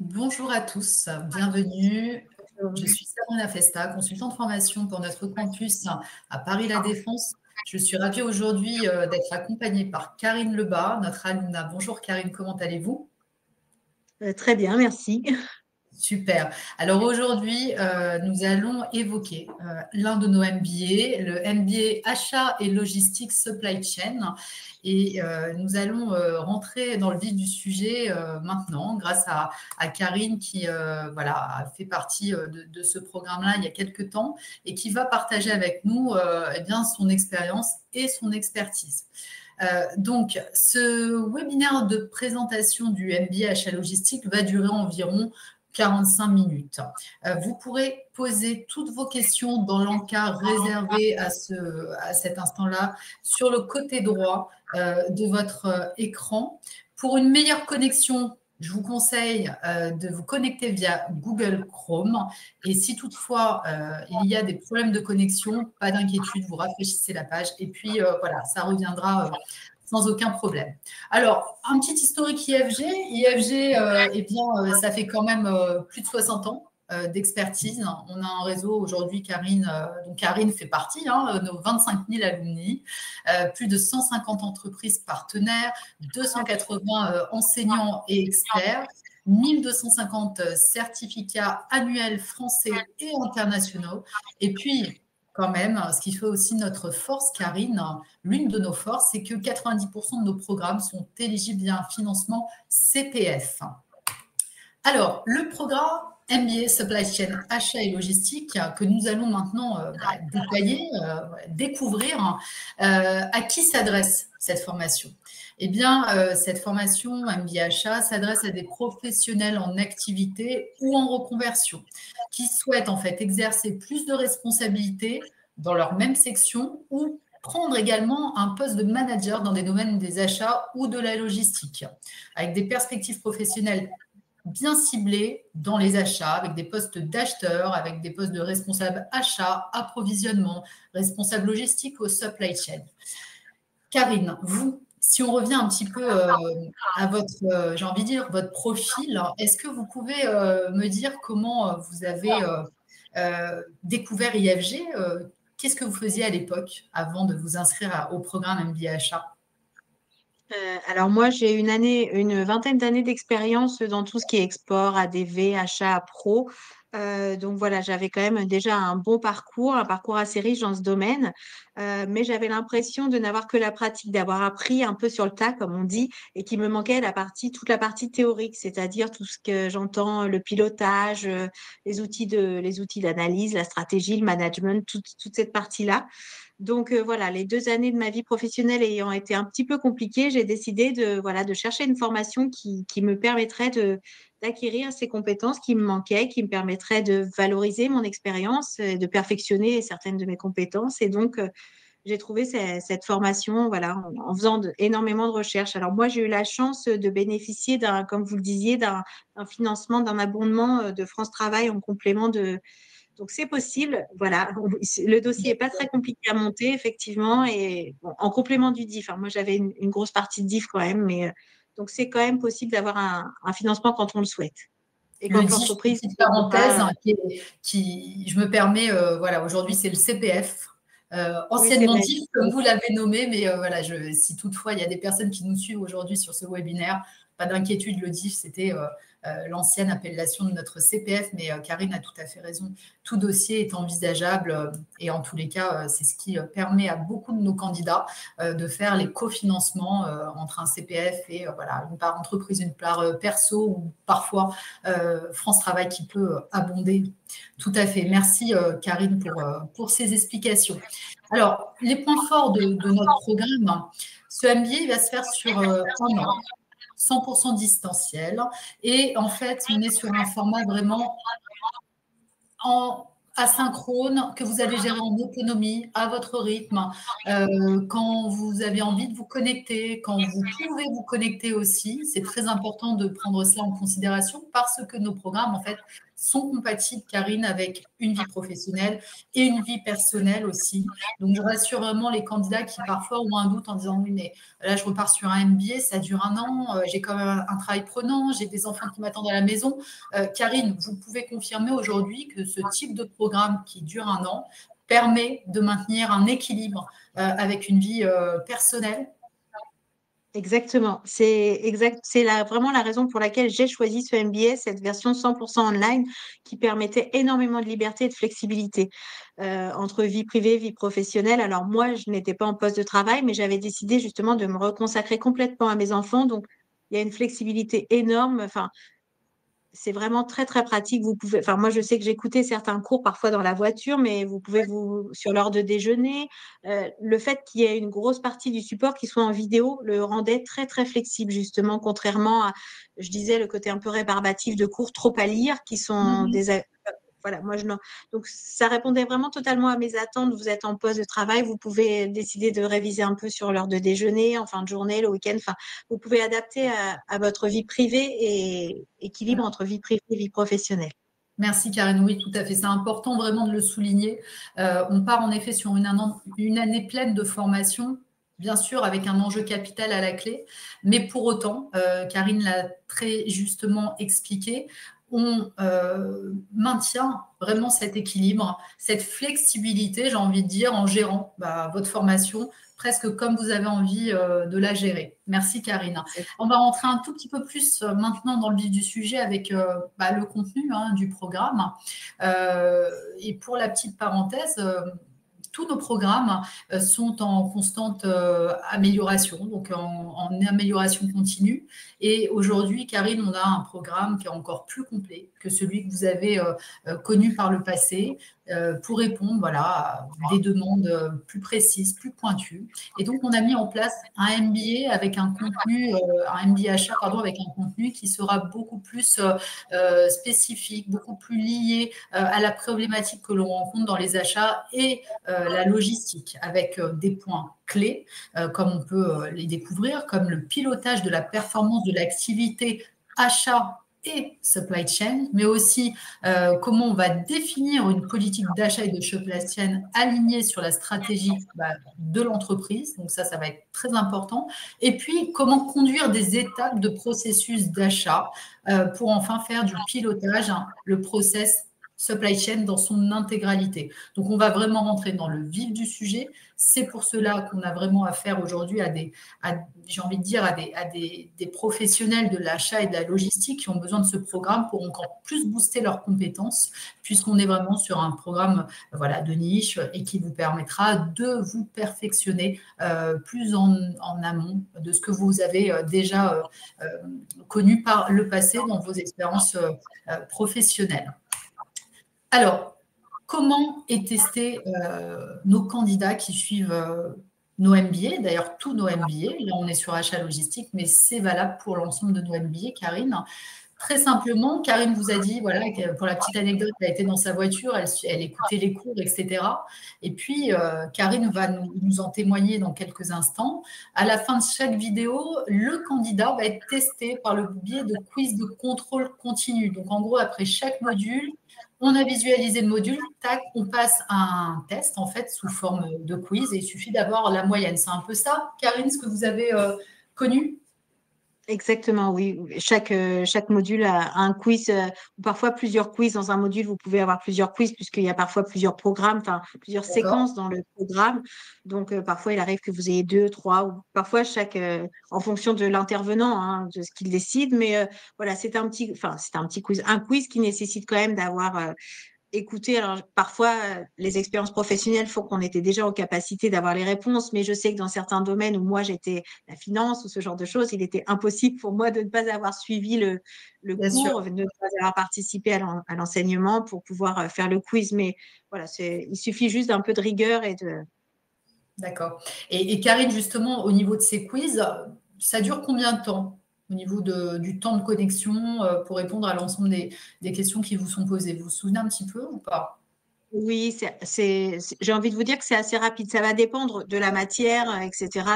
Bonjour à tous, bienvenue. Je suis Sabrina Festa, consultante formation pour notre campus à Paris-La Défense. Je suis ravie aujourd'hui d'être accompagnée par Karine Lebas, notre alumna. Bonjour Karine, comment allez-vous? Très bien, merci. Super. Alors aujourd'hui, nous allons évoquer l'un de nos MBA, le MBA Achat et Logistique Supply Chain. Et nous allons rentrer dans le vif du sujet maintenant, grâce à Karine qui voilà, a fait partie de ce programme-là il y a quelques temps et qui va partager avec nous eh bien, son expérience et son expertise. Donc, ce webinaire de présentation du MBA Achat Logistique va durer environ 45 minutes. Vous pourrez poser toutes vos questions dans l'encart réservé à cet instant-là sur le côté droit de votre écran. Pour une meilleure connexion, je vous conseille de vous connecter via Google Chrome. Et si toutefois il y a des problèmes de connexion, pas d'inquiétude, vous rafraîchissez la page et puis voilà, ça reviendra sans aucun problème. Alors, un petit historique IFG. IFG, eh bien, ça fait quand même plus de 60 ans d'expertise. On a un réseau aujourd'hui, Karine, donc Karine fait partie, nos 25 000 alumni, plus de 150 entreprises partenaires, 280 enseignants et experts, 1250 certificats annuels français et internationaux. Et puis, quand même, ce qui fait aussi notre force, Karine, l'une de nos forces, c'est que 90% de nos programmes sont éligibles via un financement CPF. Alors, le programme MBA Supply Chain Achat et Logistique que nous allons maintenant détailler, découvrir, à qui s'adresse cette formation? Eh bien, cette formation MBA Achat s'adresse à des professionnels en activité ou en reconversion qui souhaitent en fait exercer plus de responsabilités dans leur même section ou prendre également un poste de manager dans des domaines des achats ou de la logistique, avec des perspectives professionnelles bien ciblés dans les achats, avec des postes d'acheteurs, avec des postes de responsable achat, approvisionnement, responsable logistique au supply chain. Karine, vous, si on revient un petit peu à votre, j'ai envie de dire, votre profil, est-ce que vous pouvez me dire comment vous avez découvert IFG? Qu'est-ce que vous faisiez à l'époque avant de vous inscrire au programme MBA Achat? Alors moi, j'ai une vingtaine d'années d'expérience dans tout ce qui est export, ADV, achat pro. Donc voilà, j'avais quand même déjà un bon parcours, un parcours assez riche dans ce domaine. Mais j'avais l'impression de n'avoir que la pratique, d'avoir appris un peu sur le tas, comme on dit, et qu'il me manquait toute la partie théorique, c'est-à-dire tout ce que j'entends, le pilotage, les outils d'analyse, la stratégie, le management, toute cette partie-là. Donc voilà, les 2 années de ma vie professionnelle ayant été un petit peu compliquées, j'ai décidé de chercher une formation qui me permettrait d'acquérir ces compétences qui me manquaient, qui me permettraient de valoriser mon expérience, de perfectionner certaines de mes compétences. Et donc, j'ai trouvé cette formation voilà, en faisant énormément de recherches. Alors moi, j'ai eu la chance de bénéficier comme vous le disiez, d'un financement, d'un abondement de France Travail en complément de, donc, c'est possible. Voilà. Le dossier n'est pas très compliqué à monter, effectivement. Et bon, en complément du DIF, hein, moi, j'avais une grosse partie de DIF quand même. Mais donc, c'est quand même possible d'avoir un financement quand on le souhaite. Et Le quand DIF, l'entreprise petite ne peut parenthèse, pas. je me permets, voilà, aujourd'hui c'est le CPF, Oui, c'est anciennement vrai. DIF, comme vous l'avez nommé, mais voilà, si toutefois il y a des personnes qui nous suivent aujourd'hui sur ce webinaire, pas d'inquiétude, le DIF, c'était l'ancienne appellation de notre CPF, mais Karine a tout à fait raison. Tout dossier est envisageable et en tous les cas, c'est ce qui permet à beaucoup de nos candidats de faire les cofinancements entre un CPF et voilà, une part entreprise, une part perso ou parfois France Travail qui peut abonder. Tout à fait. Merci Karine pour ces explications. Alors, les points forts de notre programme, ce MBA va se faire sur un an. 100% distanciel. Et en fait, on est sur un format vraiment en asynchrone que vous allez gérer en autonomie, à votre rythme, quand vous avez envie de vous connecter, quand vous pouvez vous connecter aussi. C'est très important de prendre cela en considération parce que nos programmes, en fait, sont compatibles, Karine, avec une vie professionnelle et une vie personnelle aussi. Donc, je rassure vraiment les candidats qui parfois ont un doute en disant oui, mais là, je repars sur un MBA, ça dure 1 an, j'ai quand même un travail prenant, j'ai des enfants qui m'attendent à la maison. Karine, vous pouvez confirmer aujourd'hui que ce type de programme qui dure 1 an permet de maintenir un équilibre avec une vie personnelle. Exactement. C'est vraiment la raison pour laquelle j'ai choisi ce MBA, cette version 100% online qui permettait énormément de liberté et de flexibilité entre vie privée, vie professionnelle. Alors moi, je n'étais pas en poste de travail, mais j'avais décidé justement de me reconsacrer complètement à mes enfants. Donc, il y a une flexibilité énorme. Enfin, c'est vraiment très, très pratique. Vous pouvez, enfin, moi, je sais que j'écoutais certains cours parfois dans la voiture, mais vous pouvez sur l'heure de déjeuner, le fait qu'il y ait une grosse partie du support qui soit en vidéo le rendait très, très flexible, justement, contrairement à, je disais, le côté un peu rébarbatif de cours trop à lire qui sont voilà, moi, donc, ça répondait vraiment totalement à mes attentes. Vous êtes en poste de travail, vous pouvez décider de réviser un peu sur l'heure de déjeuner, en fin de journée, le week-end. Enfin, vous pouvez adapter à votre vie privée et équilibre entre vie privée et vie professionnelle. Merci Karine, oui, tout à fait. C'est important vraiment de le souligner. On part en effet sur une année pleine de formation, bien sûr avec un enjeu capital à la clé, mais pour autant, Karine l'a très justement expliqué, on maintient vraiment cet équilibre, cette flexibilité, j'ai envie de dire, en gérant votre formation presque comme vous avez envie de la gérer. Merci Karine. On va rentrer un tout petit peu plus maintenant dans le vif du sujet avec le contenu du programme. Et pour la petite parenthèse, tous nos programmes sont en constante amélioration, donc en amélioration continue. Et aujourd'hui, Karine, on a un programme qui est encore plus complet que celui que vous avez connu par le passé pour répondre à des demandes plus précises, plus pointues. Et donc, on a mis en place un MBA avec un contenu, un MBA achat, pardon, avec un contenu qui sera beaucoup plus spécifique, beaucoup plus lié à la problématique que l'on rencontre dans les achats et la logistique, avec des points clés, comme on peut les découvrir, comme le pilotage de la performance de l'activité achat et supply chain, mais aussi comment on va définir une politique d'achat et de supply chain alignée sur la stratégie de l'entreprise. Donc ça va être très important. Et puis, comment conduire des étapes de processus d'achat pour enfin faire du pilotage, le process supply chain dans son intégralité. Donc, on va vraiment rentrer dans le vif du sujet. C'est pour cela qu'on a vraiment affaire aujourd'hui à des professionnels de l'achat et de la logistique qui ont besoin de ce programme pour encore plus booster leurs compétences, puisqu'on est vraiment sur un programme de niche et qui vous permettra de vous perfectionner plus en amont de ce que vous avez déjà connu par le passé dans vos expériences professionnelles. Alors, comment est testé nos candidats qui suivent nos MBA, d'ailleurs tous nos MBA, là on est sur achat logistique, mais c'est valable pour l'ensemble de nos MBA, Karine. Très simplement, Karine vous a dit, pour la petite anecdote, elle était dans sa voiture, elle écoutait les cours, etc. Et puis, Karine va nous en témoigner dans quelques instants. À la fin de chaque vidéo, le candidat va être testé par le biais de quiz de contrôle continu. Donc, en gros, après chaque module, on a visualisé le module, tac, on passe à un test, en fait, sous forme de quiz, et il suffit d'avoir la moyenne. C'est un peu ça, Karine, ce que vous avez connu ? Exactement, oui. Chaque module a un quiz, ou parfois plusieurs quiz dans un module. Vous pouvez avoir plusieurs quiz puisqu'il y a parfois plusieurs programmes, enfin plusieurs séquences dans le programme. Donc, parfois, il arrive que vous ayez 2, 3, ou parfois en fonction de l'intervenant, de ce qu'il décide. Mais voilà, c'est un petit quiz. Un quiz qui nécessite quand même d'avoir écoutez, alors parfois, les expériences professionnelles font qu'on était déjà en capacité d'avoir les réponses, mais je sais que dans certains domaines où moi j'étais la finance ou ce genre de choses, il était impossible pour moi de ne pas avoir suivi le cours, de ne pas avoir participé à l'enseignement pour pouvoir faire le quiz. Mais voilà, il suffit juste d'un peu de rigueur et de… D'accord. Et Karine, justement, au niveau de ces quiz, ça dure combien de temps au niveau du temps de connexion pour répondre à l'ensemble des questions qui vous sont posées? Vous vous souvenez un petit peu ou pas? Oui, j'ai envie de vous dire que c'est assez rapide. Ça va dépendre de la matière, etc.,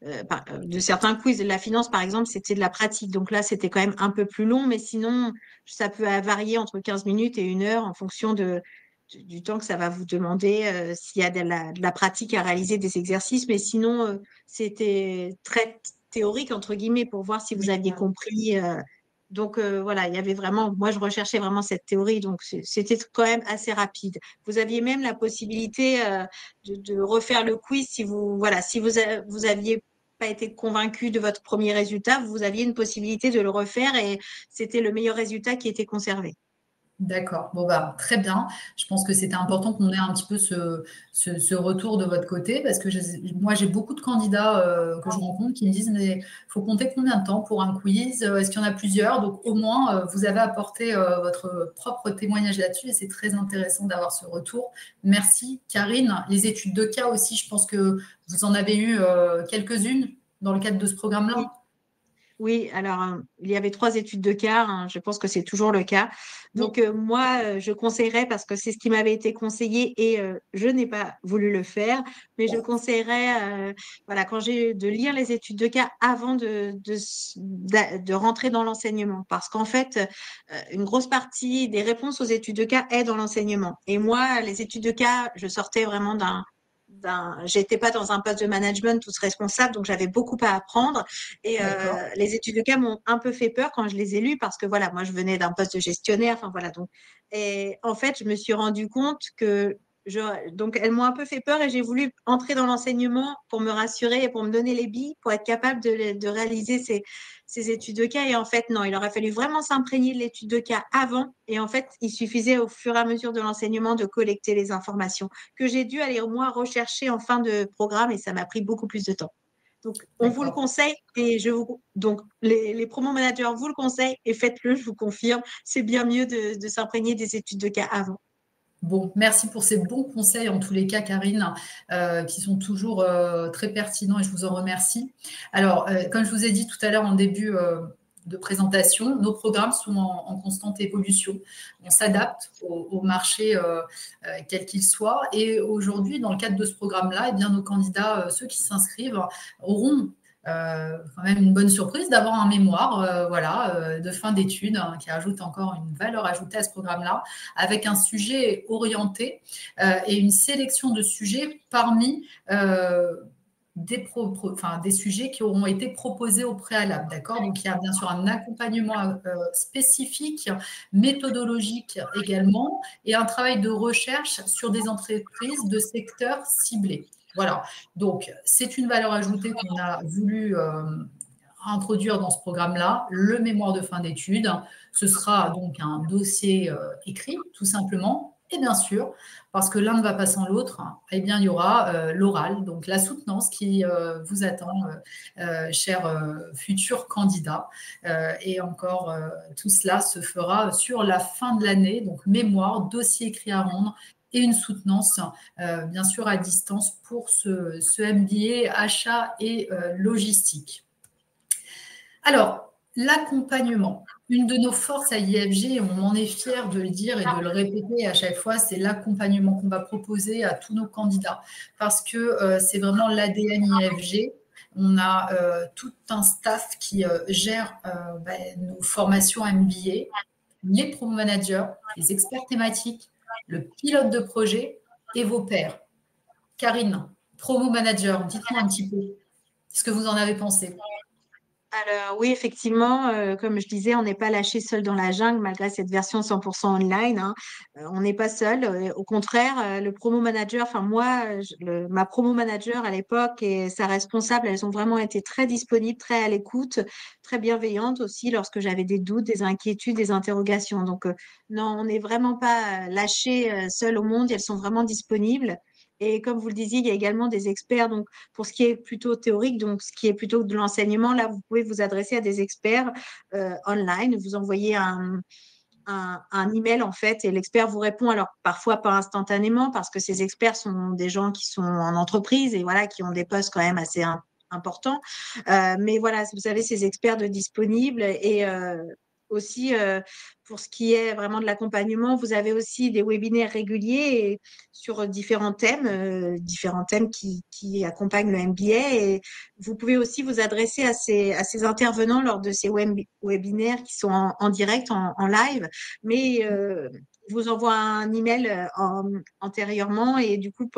de certains quiz. La finance, par exemple, c'était de la pratique. Donc là, c'était quand même un peu plus long, mais sinon, ça peut varier entre 15 minutes et 1 heure en fonction du temps que ça va vous demander, s'il y a de la pratique à réaliser des exercices. Mais sinon, c'était très théorique, entre guillemets, pour voir si vous Oui. aviez compris. Donc voilà, il y avait vraiment, moi je recherchais vraiment cette théorie, donc c'était quand même assez rapide. Vous aviez même la possibilité de refaire le quiz si vous, voilà, si vous aviez pas été convaincu de votre premier résultat, vous aviez une possibilité de le refaire et c'était le meilleur résultat qui était conservé. D'accord. Bon, bah, très bien. Je pense que c'était important qu'on ait un petit peu ce retour de votre côté parce que moi, j'ai beaucoup de candidats que je rencontre qui me disent, mais il faut compter combien de temps pour un quiz? Est-ce qu'il y en a plusieurs? Donc, au moins, vous avez apporté votre propre témoignage là-dessus et c'est très intéressant d'avoir ce retour. Merci, Karine. Les études de cas aussi, je pense que vous en avez eu quelques-unes dans le cadre de ce programme-là. Oui, alors il y avait 3 études de cas, hein, je pense que c'est toujours le cas. Oui. Donc moi, je conseillerais, parce que c'est ce qui m'avait été conseillé et je n'ai pas voulu le faire, mais je conseillerais, voilà, quand j'ai de lire les études de cas avant de rentrer dans l'enseignement, parce qu'en fait, une grosse partie des réponses aux études de cas est dans l'enseignement. Et moi, les études de cas, je sortais vraiment j'étais pas dans un poste de management tous responsable, donc j'avais beaucoup à apprendre. Et D'accord. les études de cas m'ont un peu fait peur quand je les ai lues parce que voilà, moi je venais d'un poste de gestionnaire, enfin voilà. Donc, et en fait, je me suis rendu compte que donc elles m'ont un peu fait peur et j'ai voulu entrer dans l'enseignement pour me rassurer et pour me donner les billes pour être capable de réaliser ces études de cas. Et en fait, non, il aurait fallu vraiment s'imprégner de l'étude de cas avant. Et en fait, il suffisait au fur et à mesure de l'enseignement de collecter les informations que j'ai dû aller moi rechercher en fin de programme et ça m'a pris beaucoup plus de temps. Donc, on vous le D'accord. conseille et donc les promo managers vous le conseillent et faites-le, je vous confirme, c'est bien mieux de s'imprégner des études de cas avant. Bon, merci pour ces bons conseils en tous les cas, Karine, qui sont toujours très pertinents et je vous en remercie. Alors, comme je vous ai dit tout à l'heure en début de présentation, nos programmes sont en constante évolution. On s'adapte au marché quel qu'il soit. Et aujourd'hui, dans le cadre de ce programme-là, eh bien, nos candidats, ceux qui s'inscrivent, auront quand même une bonne surprise d'avoir un mémoire voilà, de fin d'études hein, qui ajoute encore une valeur ajoutée à ce programme-là avec un sujet orienté et une sélection de sujets parmi des sujets qui auront été proposés au préalable, d'accord? Donc, il y a bien sûr un accompagnement spécifique, méthodologique également, et un travail de recherche sur des entreprises de secteurs ciblés. Voilà, donc c'est une valeur ajoutée qu'on a voulu introduire dans ce programme-là, le mémoire de fin d'études. Ce sera donc un dossier écrit, tout simplement. Et bien sûr, parce que l'un ne va pas sans l'autre, eh bien, il y aura l'oral, donc la soutenance qui vous attend, chers futurs candidats. Et encore, tout cela se fera sur la fin de l'année, donc mémoire, dossier écrit à rendre et une soutenance, bien sûr, à distance pour ce MBA achat et logistique. Alors, l'accompagnement. Une de nos forces à IFG, on en est fier de le dire et de le répéter à chaque fois, c'est l'accompagnement qu'on va proposer à tous nos candidats parce que c'est vraiment l'ADN IFG. On a tout un staff qui gère nos formations MBA, les promo managers, les experts thématiques, le pilote de projet et vos pairs. Karine, promo manager, dites-moi un petit peu ce que vous en avez pensé. Alors oui, effectivement, comme je disais, on n'est pas lâché seul dans la jungle malgré cette version 100% online, hein. On n'est pas seul. Au contraire, le promo manager, enfin moi, ma promo manager à l'époque et sa responsable, elles ont vraiment été très disponibles, très à l'écoute, très bienveillantes aussi lorsque j'avais des doutes, des inquiétudes, des interrogations. Donc non, on n'est vraiment pas lâché seul au monde. Elles sont vraiment disponibles. Et comme vous le disiez, il y a également des experts. Donc, pour ce qui est plutôt théorique, donc ce qui est plutôt de l'enseignement, là, vous pouvez vous adresser à des experts online. Vous envoyez un email en fait et l'expert vous répond. Alors, parfois pas instantanément parce que ces experts sont des gens qui sont en entreprise et voilà, qui ont des postes quand même assez importants. Mais voilà, vous avez ces experts de disponibles et aussi, pour ce qui est vraiment de l'accompagnement, vous avez aussi des webinaires réguliers sur différents thèmes qui accompagnent le MBA. Et vous pouvez aussi vous adresser à ces intervenants lors de ces webinaires qui sont en direct, en live. Mais je vous envoie un email antérieurement et du coup,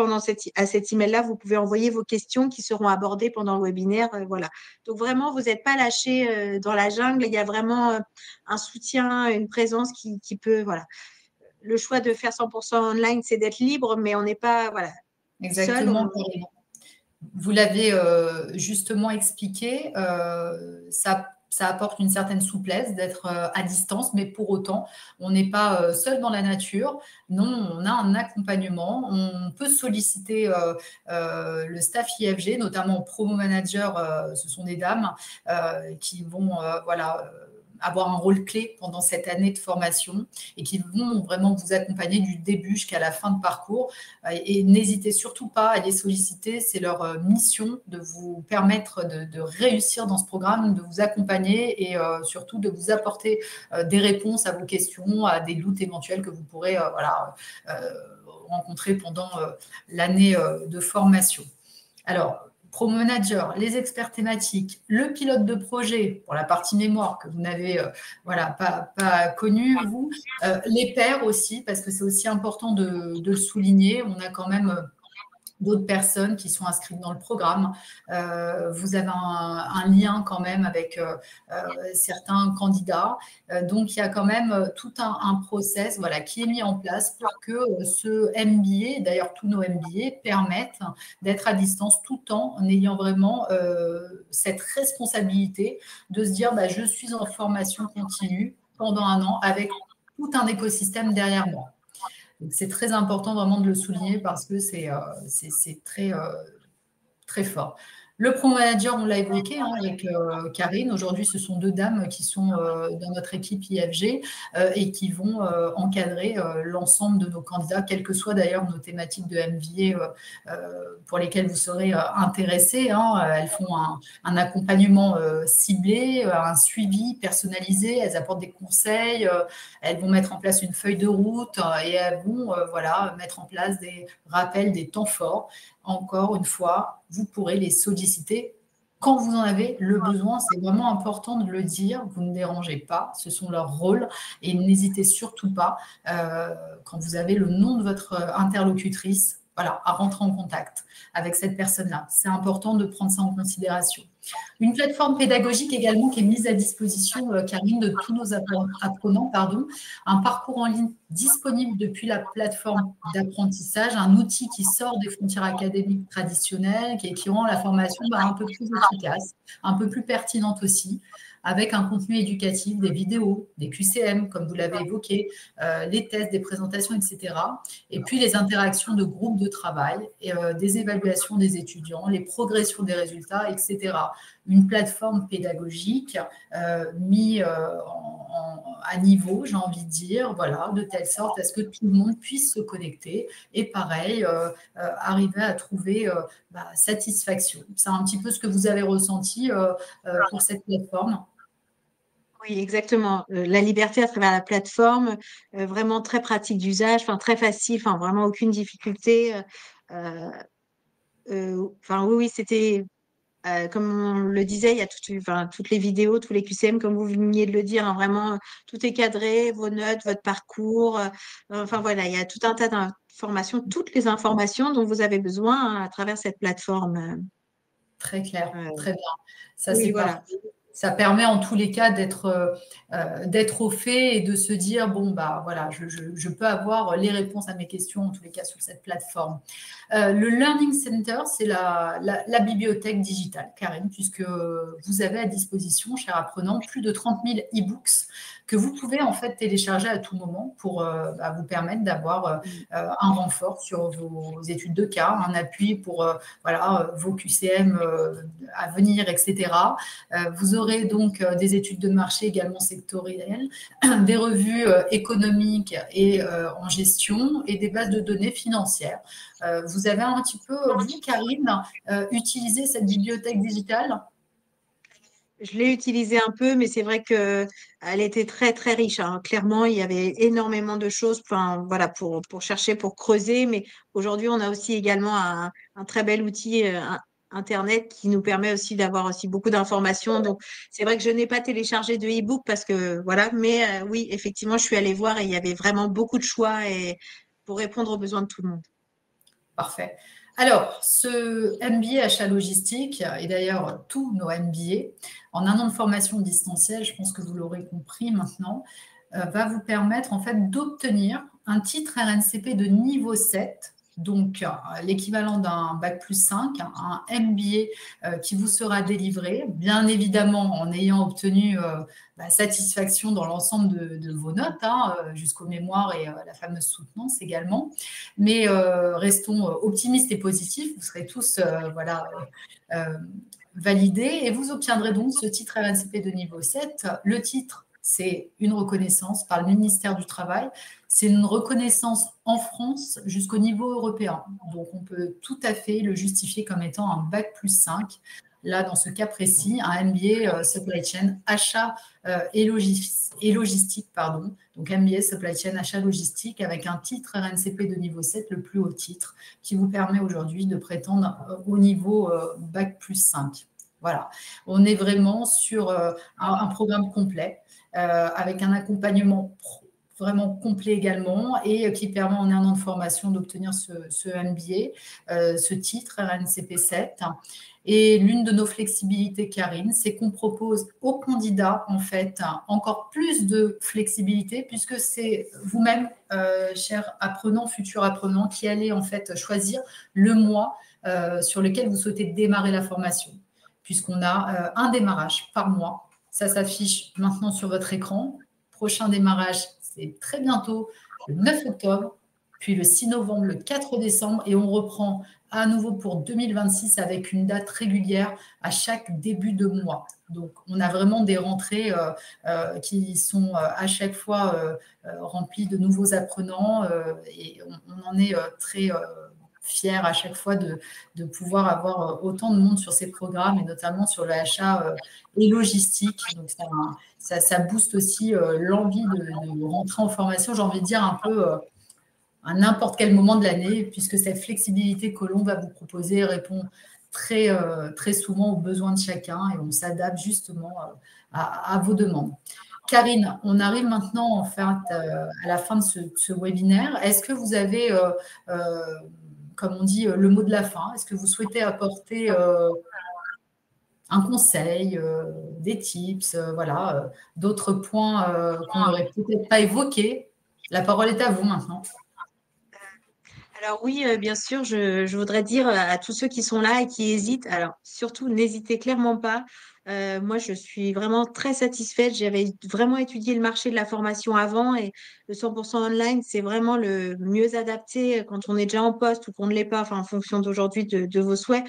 à cet email-là, vous pouvez envoyer vos questions qui seront abordées pendant le webinaire. Voilà. Donc vraiment, vous n'êtes pas lâché dans la jungle. Il y a vraiment un soutien, une présence qui peut, voilà. Le choix de faire 100% online, c'est d'être libre, mais on n'est pas, voilà, seul. Exactement. Vous l'avez justement expliqué, ça apporte une certaine souplesse d'être à distance, mais pour autant, on n'est pas seul dans la nature. Non, on a un accompagnement. On peut solliciter le staff IFG, notamment promo manager. Ce sont des dames qui vont voilà, avoir un rôle clé pendant cette année de formation et qui vont vraiment vous accompagner du début jusqu'à la fin de parcours. Et n'hésitez surtout pas à les solliciter. C'est leur mission de vous permettre de réussir dans ce programme, de vous accompagner et surtout de vous apporter des réponses à vos questions, à des doutes éventuels que vous pourrez rencontrer pendant l'année de formation. Alors, Promo Manager, les experts thématiques, le pilote de projet pour la partie mémoire que vous n'avez pas connu, vous, les pairs aussi, parce que c'est aussi important de le souligner. On a quand même d'autres personnes qui sont inscrites dans le programme. Vous avez un lien quand même avec certains candidats. Donc, il y a quand même tout un process qui est mis en place pour que ce MBA, d'ailleurs tous nos MBA, permettent d'être à distance tout en ayant vraiment cette responsabilité de se dire je suis en formation continue pendant un an avec tout un écosystème derrière moi. C'est très important vraiment de le souligner parce que c'est très, très fort. Le Pro Manager, on l'a évoqué avec Karine. Aujourd'hui, ce sont 2 dames qui sont dans notre équipe IFG et qui vont encadrer l'ensemble de nos candidats, quelles que soient d'ailleurs nos thématiques de MBA pour lesquelles vous serez intéressés. Elles font un accompagnement ciblé, un suivi personnalisé. Elles apportent des conseils. Elles vont mettre en place une feuille de route et elles vont mettre en place des rappels des temps forts. Encore une fois, vous pourrez les solliciter quand vous en avez le besoin. C'est vraiment important de le dire. Vous ne dérangez pas. Ce sont leurs rôles. Et n'hésitez surtout pas, quand vous avez le nom de votre interlocutrice, à rentrer en contact avec cette personne-là. C'est important de prendre ça en considération. Une plateforme pédagogique également qui est mise à disposition, Karine, de tous nos apprenants, un parcours en ligne disponible depuis la plateforme d'apprentissage, un outil qui sort des frontières académiques traditionnelles et qui rend la formation un peu plus efficace, un peu plus pertinente aussi, avec un contenu éducatif, des vidéos, des QCM, comme vous l'avez évoqué, les tests, des présentations, etc. Et puis les interactions de groupes de travail, des évaluations des étudiants, les progressions des résultats, etc. Une plateforme pédagogique mise à niveau, j'ai envie de dire, de telle sorte à ce que tout le monde puisse se connecter et pareil, arriver à trouver satisfaction. C'est un petit peu ce que vous avez ressenti pour cette plateforme. Oui, exactement. La liberté à travers la plateforme, vraiment très pratique d'usage, très facile, vraiment aucune difficulté. Oui, c'était, comme on le disait, il y a toutes les vidéos, tous les QCM, comme vous veniez de le dire, vraiment, tout est cadré, vos notes, votre parcours. Voilà, il y a tout un tas d'informations, toutes les informations dont vous avez besoin à travers cette plateforme. Très clair, très bien. Ça, oui, c'est voilà. parfait. Ça permet en tous les cas d'être au fait et de se dire, je peux avoir les réponses à mes questions, en tous les cas, sur cette plateforme. Le Learning Center, c'est la bibliothèque digitale, Karine, puisque vous avez à disposition, chers apprenants, plus de 30 000 e-books que vous pouvez en fait télécharger à tout moment pour vous permettre d'avoir un renfort sur vos études de cas, un appui pour vos QCM à venir, etc. Vous aurez donc des études de marché également sectorielles, des revues économiques et en gestion et des bases de données financières. Vous avez un petit peu, vous, Karine, utilisé cette bibliothèque digitale ? Je l'ai utilisée un peu, mais c'est vrai que elle était très très riche, hein. Clairement, il y avait énormément de choses, enfin, voilà, pour chercher, pour creuser. Mais aujourd'hui, on a aussi également un très bel outil Internet qui nous permet aussi d'avoir aussi beaucoup d'informations. Donc, c'est vrai que je n'ai pas téléchargé de e-book parce que voilà, mais oui, effectivement, je suis allée voir et il y avait vraiment beaucoup de choix et pour répondre aux besoins de tout le monde. Parfait. Alors, ce MBA achat logistique, et d'ailleurs tous nos MBA, en un an de formation distancielle, je pense que vous l'aurez compris maintenant, va vous permettre en fait d'obtenir un titre RNCP de niveau 7, donc l'équivalent d'un bac plus 5, un MBA qui vous sera délivré, bien évidemment en ayant obtenu satisfaction dans l'ensemble de vos notes, hein, jusqu'au mémoire et la fameuse soutenance également. Mais restons optimistes et positifs, vous serez tous euh, validés et vous obtiendrez donc ce titre RNCP de niveau 7. Le titre, c'est une reconnaissance par le ministère du Travail. C'est une reconnaissance en France jusqu'au niveau européen. Donc, on peut tout à fait le justifier comme étant un bac plus 5. Là, dans ce cas précis, un MBA Supply Chain, achat et logistique, pardon. Donc, MBA Supply Chain, achat logistique avec un titre RNCP de niveau 7, le plus haut titre, qui vous permet aujourd'hui de prétendre au niveau bac plus 5. Voilà, on est vraiment sur un programme complet avec un accompagnement vraiment complet également et qui permet en un an de formation d'obtenir ce MBA, ce titre RNCP 7. Et l'une de nos flexibilités, Karine, c'est qu'on propose aux candidats, en fait, encore plus de flexibilité, puisque c'est vous-même, chers apprenants, futurs apprenants, qui allez en fait choisir le mois sur lequel vous souhaitez démarrer la formation, puisqu'on a un démarrage par mois. Ça s'affiche maintenant sur votre écran. Prochain démarrage, c'est très bientôt, le 9 octobre, puis le 6 novembre, le 4 décembre, et on reprend à nouveau pour 2026 avec une date régulière à chaque début de mois. Donc, on a vraiment des rentrées qui sont à chaque fois remplies de nouveaux apprenants et on en est très fiers à chaque fois de pouvoir avoir autant de monde sur ces programmes et notamment sur le achat et logistique. Donc, ça booste aussi l'envie de rentrer en formation, j'ai envie de dire un peu à n'importe quel moment de l'année, puisque cette flexibilité que l'on va vous proposer répond très souvent aux besoins de chacun et on s'adapte justement à vos demandes. Karine, on arrive maintenant en fait à la fin de ce webinaire. Est-ce que vous avez, comme on dit, le mot de la fin? Est-ce que vous souhaitez apporter un conseil, des tips, voilà, d'autres points qu'on n'aurait peut-être pas évoqués? La parole est à vous maintenant. Alors oui, bien sûr, je voudrais dire à tous ceux qui sont là et qui hésitent, alors surtout n'hésitez clairement pas. Moi, je suis vraiment très satisfaite. J'avais vraiment étudié le marché de la formation avant et le 100% online, c'est vraiment le mieux adapté quand on est déjà en poste ou qu'on ne l'est pas, enfin, en fonction d'aujourd'hui de vos souhaits.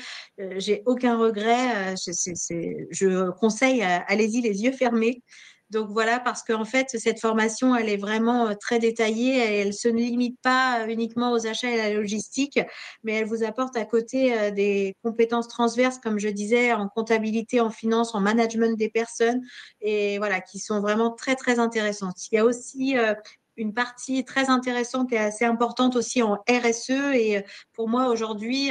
J'ai aucun regret. Je conseille, allez-y les yeux fermés. Donc voilà, parce qu'en fait, cette formation, elle est vraiment très détaillée et elle ne se limite pas uniquement aux achats et à la logistique, mais elle vous apporte à côté des compétences transverses, comme je disais, en comptabilité, en finance, en management des personnes, et voilà, qui sont vraiment très, très intéressantes. Il y a aussi une partie très intéressante et assez importante aussi en RSE. Et pour moi, aujourd'hui,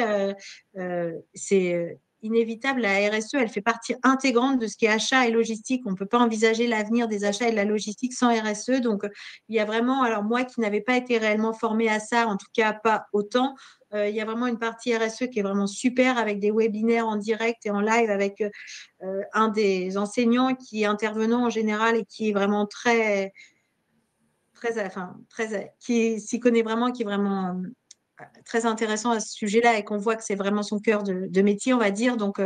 c'est inévitable. La RSE, elle fait partie intégrante de ce qui est achat et logistique. On ne peut pas envisager l'avenir des achats et de la logistique sans RSE. Donc, il y a vraiment, alors moi qui n'avais pas été réellement formée à ça, en tout cas pas autant, il y a vraiment une partie RSE qui est vraiment super avec des webinaires en direct et en live avec un des enseignants qui est intervenant en général et qui est vraiment qui s'y connaît vraiment, qui est vraiment très intéressant à ce sujet-là et qu'on voit que c'est vraiment son cœur de métier, on va dire. Donc,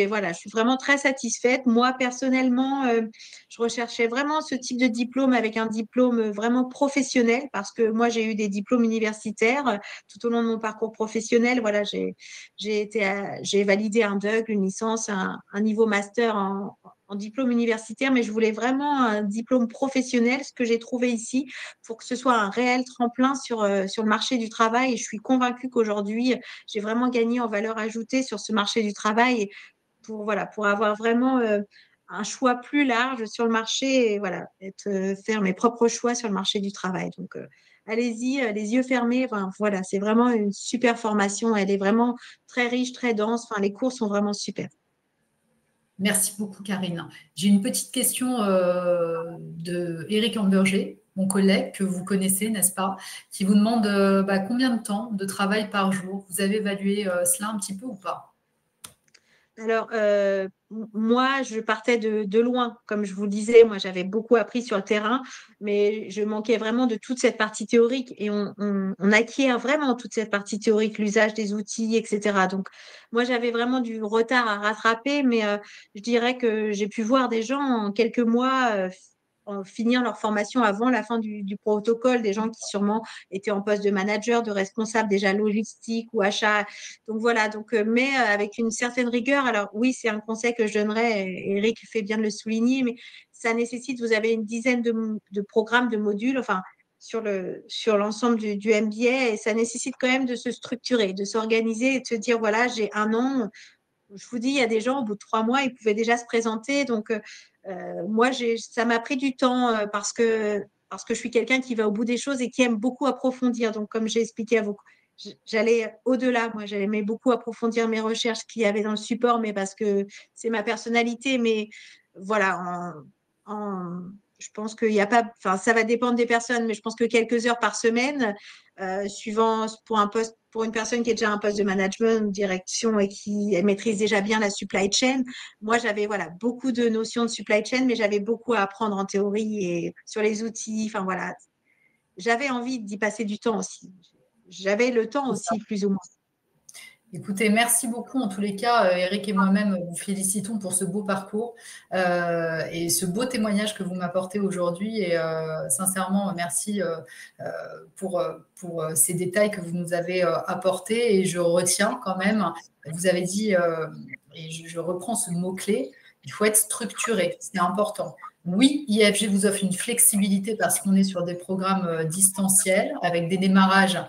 voilà, je suis vraiment très satisfaite. Moi, personnellement, je recherchais vraiment ce type de diplôme avec un diplôme vraiment professionnel parce que moi, j'ai eu des diplômes universitaires tout au long de mon parcours professionnel. Voilà, j'ai validé un DUG, une licence, un niveau master en diplôme universitaire, mais je voulais vraiment un diplôme professionnel, ce que j'ai trouvé ici, pour que ce soit un réel tremplin sur le marché du travail. Et je suis convaincue qu'aujourd'hui, j'ai vraiment gagné en valeur ajoutée sur ce marché du travail. pour avoir vraiment un choix plus large sur le marché et voilà, faire mes propres choix sur le marché du travail. Donc, allez-y, les yeux fermés. Enfin, voilà, c'est vraiment une super formation. Elle est vraiment très riche, très dense. Enfin, les cours sont vraiment super. Merci beaucoup, Karine. J'ai une petite question de Eric Hamburger, mon collègue que vous connaissez, n'est-ce pas, qui vous demande combien de temps de travail par jour. Vous avez évalué cela un petit peu ou pas? Alors, moi, je partais de loin. Comme je vous le disais, moi, j'avais beaucoup appris sur le terrain, mais je manquais vraiment de toute cette partie théorique. Et on acquiert vraiment toute cette partie théorique, l'usage des outils, etc. Donc, moi, j'avais vraiment du retard à rattraper, mais je dirais que j'ai pu voir des gens en quelques mois finir leur formation avant la fin du protocole, des gens qui sûrement étaient en poste de manager, de responsable déjà logistique ou achat. Donc voilà, mais avec une certaine rigueur. Alors oui, c'est un conseil que je donnerais, et Eric fait bien de le souligner, mais ça nécessite, vous avez une dizaine de programmes, de modules, enfin, sur l'ensemble du MBA, et ça nécessite quand même de se structurer, de s'organiser et de se dire, voilà, j'ai un an. Je vous dis, il y a des gens, au bout de 3 mois, ils pouvaient déjà se présenter. Donc, moi, ça m'a pris du temps parce que je suis quelqu'un qui va au bout des choses et qui aime beaucoup approfondir. Donc, comme j'ai expliqué à vous, j'allais au-delà. Moi, j'aimais beaucoup approfondir mes recherches qu'il y avait dans le support, mais parce que c'est ma personnalité. Mais voilà, je pense qu'il n'y a pas, enfin, ça va dépendre des personnes, mais je pense que quelques heures par semaine, suivant pour un poste, pour une personne qui est déjà un poste de management, de direction et qui maîtrise déjà bien la supply chain. Moi, j'avais voilà beaucoup de notions de supply chain, mais j'avais beaucoup à apprendre en théorie et sur les outils. Enfin voilà, j'avais envie d'y passer du temps aussi. J'avais le temps aussi, plus ou moins. Écoutez, merci beaucoup. En tous les cas, Eric et moi-même vous félicitons pour ce beau parcours et ce beau témoignage que vous m'apportez aujourd'hui. Et sincèrement, merci pour ces détails que vous nous avez apportés. Et je retiens quand même, vous avez dit, et je reprends ce mot-clé, il faut être structuré, c'est important. Oui, IFG vous offre une flexibilité parce qu'on est sur des programmes distanciels avec des démarrages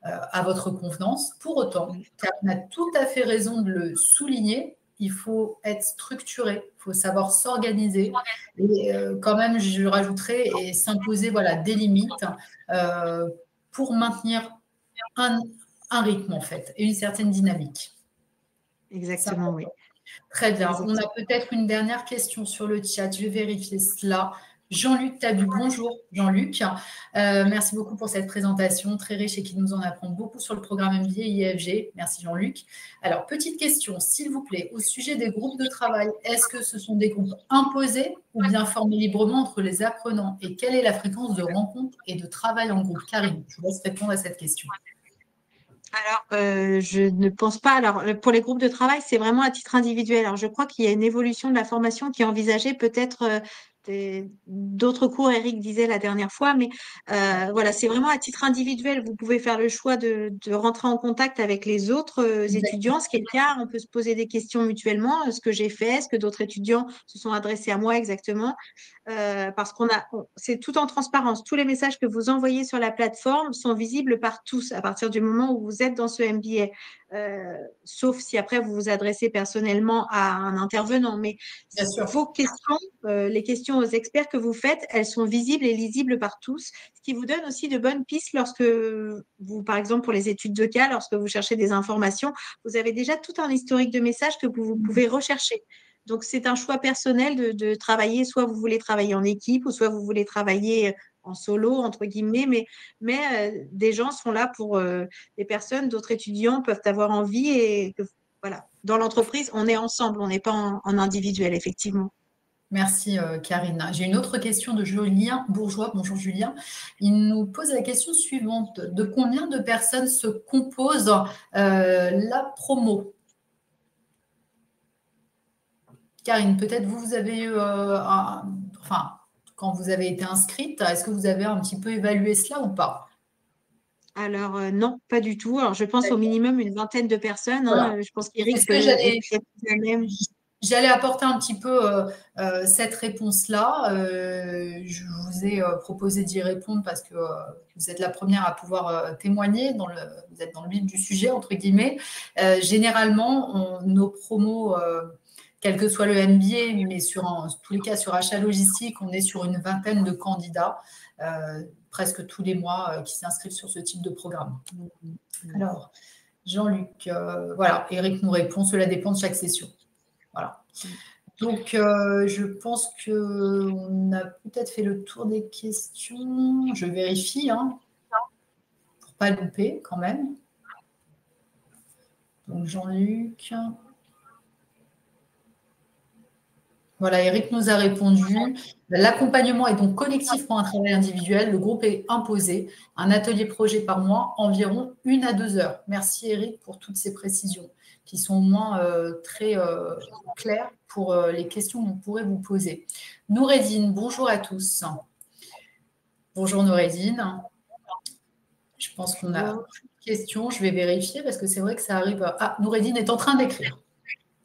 à votre convenance. Pour autant, car on a tout à fait raison de le souligner, il faut être structuré, il faut savoir s'organiser et quand même, je rajouterais, et s'imposer voilà, des limites euh, pour maintenir un, un rythme en fait et une certaine dynamique. Ça, Exactement, oui. très bien. On Exactement. a peut-être une dernière question sur le chat. Je vais vérifier cela. Jean-Luc Tabu, bonjour Jean-Luc. Merci beaucoup pour cette présentation très riche et qui nous en apprend beaucoup sur le programme MBA IFG. Merci Jean-Luc. Alors, petite question, s'il vous plaît, au sujet des groupes de travail, est-ce que ce sont des groupes imposés ou bien formés librement entre les apprenants? Et quelle est la fréquence de rencontres et de travail en groupe? Karine, je vous laisse répondre à cette question. Alors, je ne pense pas. Alors, pour les groupes de travail, c'est vraiment à titre individuel. Alors, je crois qu'il y a une évolution de la formation qui est envisagée, peut-être d'autres cours, Eric disait la dernière fois, mais voilà, c'est vraiment à titre individuel. Vous pouvez faire le choix de rentrer en contact avec les autres étudiants, ce qui est le cas. On peut se poser des questions mutuellement. Ce que j'ai fait, ce que d'autres étudiants se sont adressés à moi exactement. Parce c'est tout en transparence. Tous les messages que vous envoyez sur la plateforme sont visibles par tous à partir du moment où vous êtes dans ce MBA. Sauf si après vous vous adressez personnellement à un intervenant. Mais Bien sûr. vos questions, les questions aux experts que vous faites, elles sont visibles et lisibles par tous, ce qui vous donne aussi de bonnes pistes lorsque vous, par exemple, pour les études de cas, lorsque vous cherchez des informations, vous avez déjà tout un historique de messages que vous pouvez rechercher. Donc, c'est un choix personnel de travailler, soit vous voulez travailler en équipe, ou soit vous voulez travailler en solo, entre guillemets, mais des gens sont là pour des personnes, d'autres étudiants peuvent avoir envie et voilà. Dans l'entreprise, on est ensemble, on n'est pas en individuel, effectivement. Merci Karine. J'ai une autre question de Julien Bourgeois. Bonjour Julien. Il nous pose la question suivante. De combien de personnes se compose la promo? Karine, peut-être vous avez eu, enfin, quand vous avez été inscrite, est-ce que vous avez un petit peu évalué cela ou pas? Alors, non, pas du tout. Alors, je pense au minimum une vingtaine de personnes, Voilà. hein. Je pense C'est qu'Éric ce peut que être j'allais. plus à même. J'allais apporter un petit peu cette réponse-là. Je vous ai proposé d'y répondre parce que vous êtes la première à pouvoir témoigner. Vous êtes dans le vif du sujet, entre guillemets. Généralement, nos promos quel que soit le MBA, mais en tous les cas sur achat logistique, on est sur une vingtaine de candidats, presque tous les mois, qui s'inscrivent sur ce type de programme. Alors, Jean-Luc, voilà, Eric nous répond, cela dépend de chaque session. Voilà. Donc, je pense qu'on a peut-être fait le tour des questions. Je vérifie, hein, pour ne pas louper quand même. Donc, Jean-Luc. Voilà, Eric nous a répondu. L'accompagnement est donc collectif pour un travail individuel. Le groupe est imposé. Un atelier projet par mois, environ 1 à 2 heures. Merci Eric pour toutes ces précisions qui sont au moins très claires pour les questions que vous pourrez vous poser. Noureddine, bonjour à tous. Bonjour Noureddine. Je pense qu'on a plus de questions. Je vais vérifier parce que c'est vrai que ça arrive. Ah, Noureddine est en train d'écrire.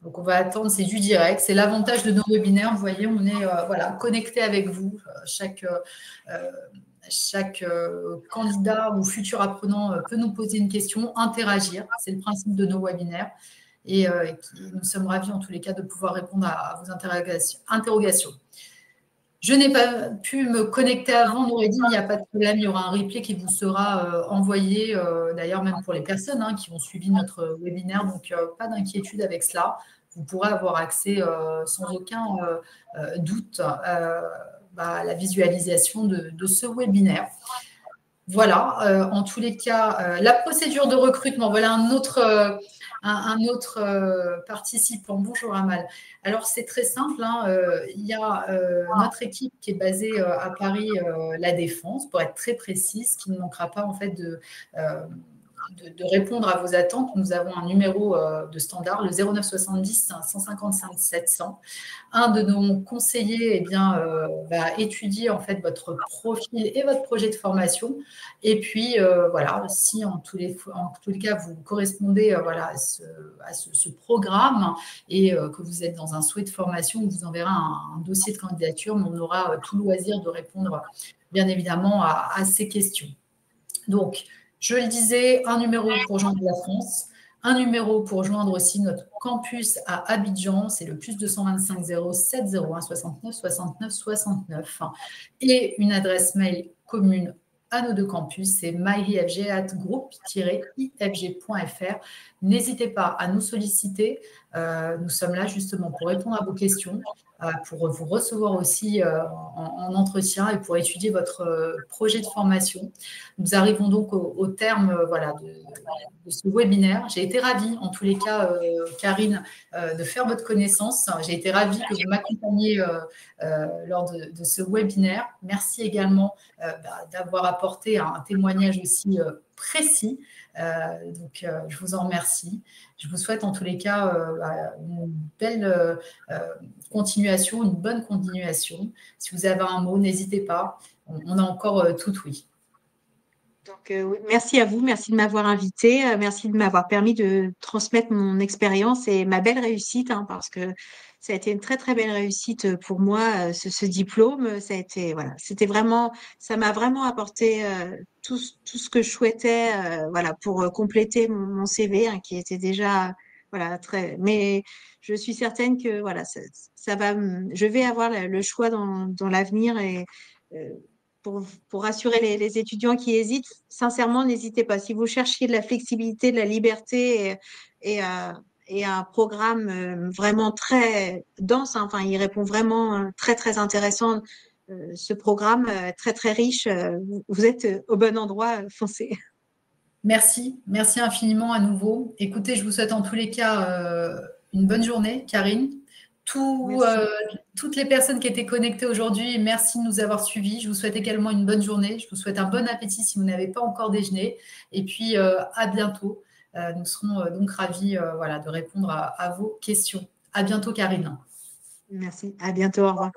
Donc, on va attendre, c'est du direct. C'est l'avantage de nos webinaires. Vous voyez, on est voilà, connecté avec vous. Chaque candidat ou futur apprenant peut nous poser une question, interagir. C'est le principe de nos webinaires. Et nous sommes ravis, en tous les cas, de pouvoir répondre à vos interrogations. Je n'ai pas pu me connecter avant, Noureddine, il n'y a pas de problème, il y aura un replay qui vous sera envoyé, d'ailleurs même pour les personnes qui ont suivi notre webinaire, donc pas d'inquiétude avec cela. Vous pourrez avoir accès sans aucun doute à la visualisation de ce webinaire. Voilà, en tous les cas, la procédure de recrutement, voilà un autre participant. Bonjour Amal. Alors c'est très simple, il y a notre équipe qui est basée à Paris, La Défense, pour être très précise, qui ne manquera pas en fait de répondre à vos attentes. Nous avons un numéro de standard, le 09 70 155 700. Un de nos conseillers va étudier en fait votre profil et votre projet de formation. Et puis, voilà, si en tous les cas, vous correspondez à ce programme et que vous êtes dans un souhait de formation, on vous enverra un dossier de candidature, mais on aura tout loisir de répondre, bien évidemment, à ces questions. Donc, je le disais, un numéro pour joindre la France, un numéro pour joindre aussi notre campus à Abidjan, c'est le plus 225 07 01 69 69 69, et une adresse mail commune à nos deux campus, c'est myifg@groupe-ifg.fr. N'hésitez pas à nous solliciter, nous sommes là justement pour répondre à vos questions, pour vous recevoir aussi en entretien et pour étudier votre projet de formation. Nous arrivons donc au terme de ce webinaire. J'ai été ravie, en tous les cas, Karine, de faire votre connaissance. J'ai été ravie que vous m'accompagniez lors de ce webinaire. Merci également d'avoir apporté un témoignage aussi précis. Donc, je vous en remercie. Je vous souhaite en tous les cas une belle continuation, une bonne continuation. Si vous avez un mot, n'hésitez pas. On a encore tout oui. Donc, oui, merci à vous, merci de m'avoir invitée, merci de m'avoir permis de transmettre mon expérience et ma belle réussite, parce que ça a été une très très belle réussite pour moi, ce diplôme. Ça a été, voilà, ça m'a vraiment apporté tout ce que je souhaitais, pour compléter mon CV, qui était déjà très. Mais je suis certaine que ça va, je vais avoir le choix dans l'avenir et pour rassurer les étudiants qui hésitent, sincèrement, n'hésitez pas. Si vous cherchiez de la flexibilité, de la liberté et un programme vraiment très dense, il répond vraiment très, très intéressant. Ce programme très, très riche, vous êtes au bon endroit, foncez. Merci infiniment à nouveau. Écoutez, je vous souhaite en tous les cas une bonne journée, Karine. Toutes les personnes qui étaient connectées aujourd'hui, merci de nous avoir suivis. Je vous souhaite également une bonne journée. Je vous souhaite un bon appétit si vous n'avez pas encore déjeuné. Et puis, à bientôt. Nous serons donc ravis de répondre à vos questions. À bientôt, Karine. Merci. À bientôt. Au revoir.